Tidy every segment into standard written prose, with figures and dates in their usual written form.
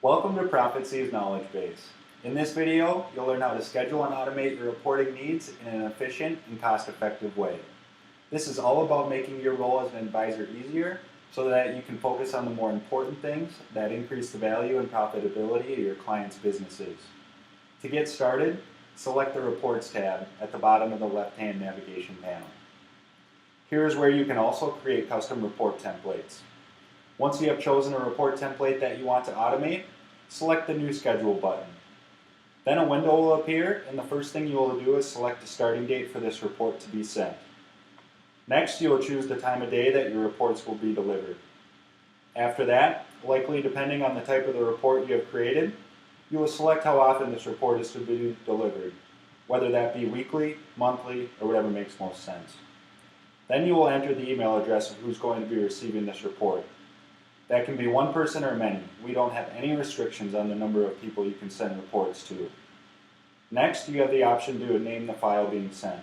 Welcome to MyProfitSee's knowledge base. In this video, you'll learn how to schedule and automate your reporting needs in an efficient and cost-effective way. This is all about making your role as an advisor easier so that you can focus on the more important things that increase the value and profitability of your clients' businesses. To get started, select the Reports tab at the bottom of the left-hand navigation panel. Here is where you can also create custom report templates. Once you have chosen a report template that you want to automate, select the New Schedule button. Then a window will appear, and the first thing you will do is select a starting date for this report to be sent. Next, you will choose the time of day that your reports will be delivered. After that, likely depending on the type of the report you have created, you will select how often this report is to be delivered, whether that be weekly, monthly, or whatever makes most sense. Then you will enter the email address of who's going to be receiving this report. That can be one person or many. We don't have any restrictions on the number of people you can send reports to. Next, you have the option to name the file being sent,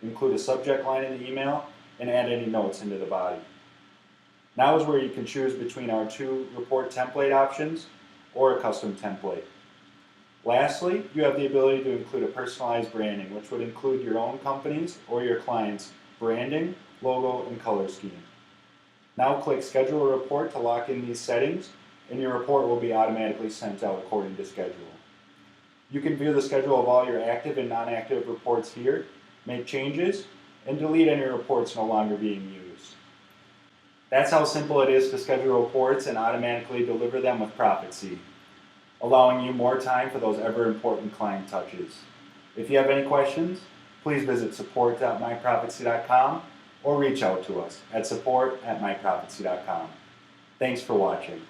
include a subject line in the email, and add any notes into the body. Now is where you can choose between our two report template options or a custom template. Lastly, you have the ability to include a personalized branding, which would include your own company's or your client's branding, logo, and color scheme. Now click Schedule a Report to lock in these settings, and your report will be automatically sent out according to schedule. You can view the schedule of all your active and non-active reports here, make changes, and delete any reports no longer being used. That's how simple it is to schedule reports and automatically deliver them with MyProfitSee, allowing you more time for those ever-important client touches. If you have any questions, please visit support.myprofitsee.com or reach out to us at support@myprofitsee.com. Thanks for watching.